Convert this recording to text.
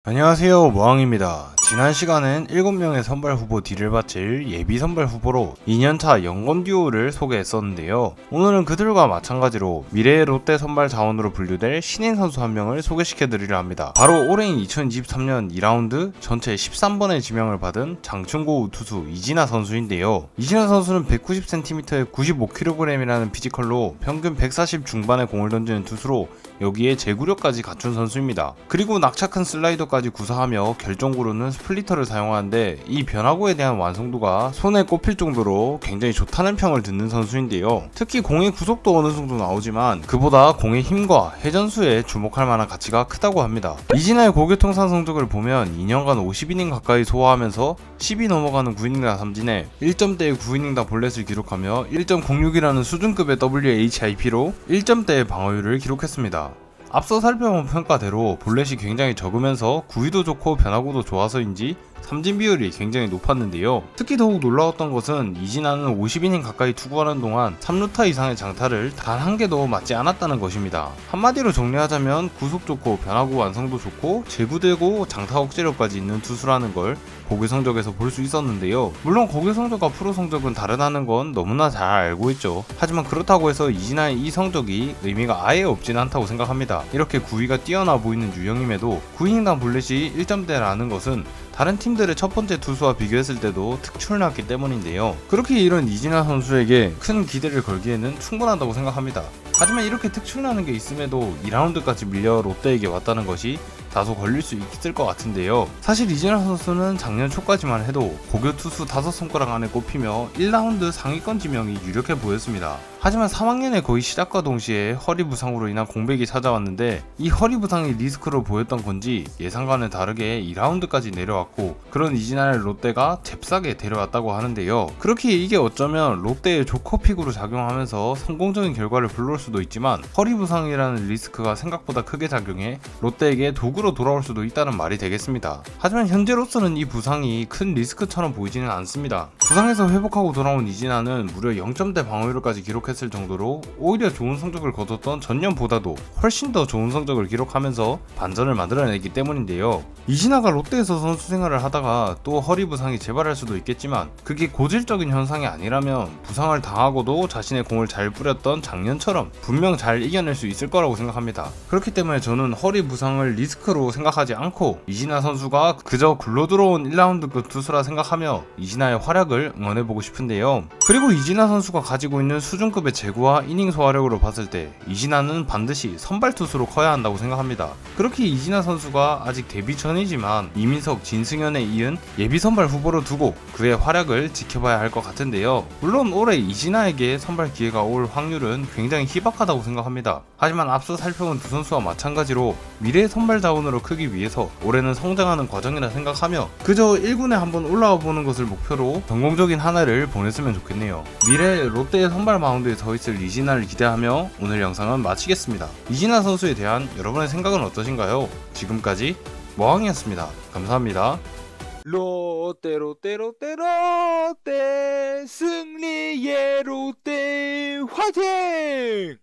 안녕하세요, 모항입니다. 지난 시간엔 7명의 선발 후보 뒤를 바칠 예비 선발 후보로 2년차 영검 듀오를 소개했었는데요. 오늘은 그들과 마찬가지로 미래의 롯데 선발 자원으로 분류될 신인 선수 한 명을 소개시켜드리려 합니다. 바로 올해인 2023년 2라운드 전체 13번의 지명을 받은 장충고 투수 이진아 선수인데요. 이진아 선수는 190cm에 95kg이라는 피지컬로 평균 140 중반의 공을 던지는 투수로 여기에 제구력까지 갖춘 선수입니다. 그리고 낙차큰 슬라이더까지 구사하며 결정구로는 스플리터를 사용하는데 이 변화구에 대한 완성도가 손에 꼽힐 정도로 굉장히 좋다는 평을 듣는 선수인데요. 특히 공의 구속도 어느 정도 나오지만 그보다 공의 힘과 회전수에 주목할 만한 가치가 크다고 합니다. 이진아의 고교통산 성적을 보면 2년간 50이닝 가까이 소화하면서 10이 넘어가는 9이닝당 삼진에 1점대의 9이닝당 볼넷을 기록하며 1.06이라는 수준급의 WHIP로 1점대의 방어율을 기록했습니다. 앞서 살펴본 평가대로 볼넷이 굉장히 적으면서 구위도 좋고 변화구도 좋아서인지 삼진 비율이 굉장히 높았는데요. 특히 더욱 놀라웠던 것은 이진아는 50이닝 가까이 투구하는 동안 3루타 이상의 장타를 단 한 개도 맞지 않았다는 것입니다. 한마디로 정리하자면 구속 좋고 변화구 완성도 좋고 제구되고 장타 억제력까지 있는 투수라는 걸 고교 성적에서 볼 수 있었는데요. 물론 고교 성적과 프로 성적은 다르다는 건 너무나 잘 알고 있죠. 하지만 그렇다고 해서 이진아의 이 성적이 의미가 아예 없진 않다고 생각합니다. 이렇게 구위가 뛰어나 보이는 유형임에도 9이닝당 볼넷이 1점대라는 것은 다른 팀들의 첫 번째 투수와 비교했을 때도 특출났기 때문인데요. 그렇게 이런 이진아 선수에게 큰 기대를 걸기에는 충분하다고 생각합니다. 하지만 이렇게 특출나는 게 있음에도 2라운드까지 밀려 롯데에게 왔다는 것이 다소 걸릴 수 있을 것 같은데요. 사실 이진아 선수는 작년 초까지만 해도 고교 투수 5손가락 안에 꼽히며 1라운드 상위권 지명이 유력해 보였습니다. 하지만 3학년의 거의 시작과 동시에 허리 부상으로 인한 공백이 찾아왔는데 이 허리 부상이 리스크로 보였던 건지 예상과는 다르게 2라운드까지 내려왔고 그런 이진아를 롯데가 잽싸게 데려왔다고 하는데요. 그렇게 이게 어쩌면 롯데의 조커픽으로 작용하면서 성공적인 결과를 불러올 수도 있지만 허리 부상이라는 리스크가 생각보다 크게 작용해 롯데에게 도구로 돌아올 수도 있다는 말이 되겠습니다. 하지만 현재로서는 이 부상이 큰 리스크처럼 보이지는 않습니다. 부상에서 회복하고 돌아온 이진아는 무려 0점대 방어율까지 기록했을 정도로 오히려 좋은 성적을 거뒀던 전년보다도 훨씬 더 좋은 성적을 기록하면서 반전을 만들어내기 때문인데요. 이진아가 롯데에서 선수 생활을 하다가 또 허리 부상이 재발할 수도 있겠지만 그게 고질적인 현상이 아니라면 부상을 당하고도 자신의 공을 잘 뿌렸던 작년처럼 분명 잘 이겨낼 수 있을 거라고 생각합니다. 그렇기 때문에 저는 허리 부상을 리스크로 생각하지 않고 이진아 선수가 그저 굴러들어온 1라운드급 투수라 생각하며 이진아의 활약을 응원해보고 싶은데요. 그리고 이진아 선수가 가지고 있는 수준급의 제구와 이닝 소화력으로 봤을 때 이진아는 반드시 선발 투수로 커야 한다고 생각합니다. 그렇게 이진아 선수가 아직 데뷔 전이지만 이민석, 진승현에 이은 예비 선발 후보로 두고 그의 활약을 지켜봐야 할 것 같은데요. 물론 올해 이진아에게 선발 기회가 올 확률은 굉장히 희박하다고 생각합니다. 하지만 앞서 살펴본 두 선수와 마찬가지로 미래의 선발 자원으로 크기 위해서 올해는 성장하는 과정이라 생각하며 그저 1군에 한번 올라와 보는 것을 목표로 성공적인 한 해를 보냈으면 좋겠네요. 미래 롯데의 선발 마운드에 서 있을 이진아를 기대하며 오늘 영상은 마치겠습니다. 이진아 선수에 대한 여러분의 생각은 어떠신가요? 지금까지 모항이었습니다. 감사합니다. 롯데 롯데 롯데 롯데 승리의 롯데 화이팅!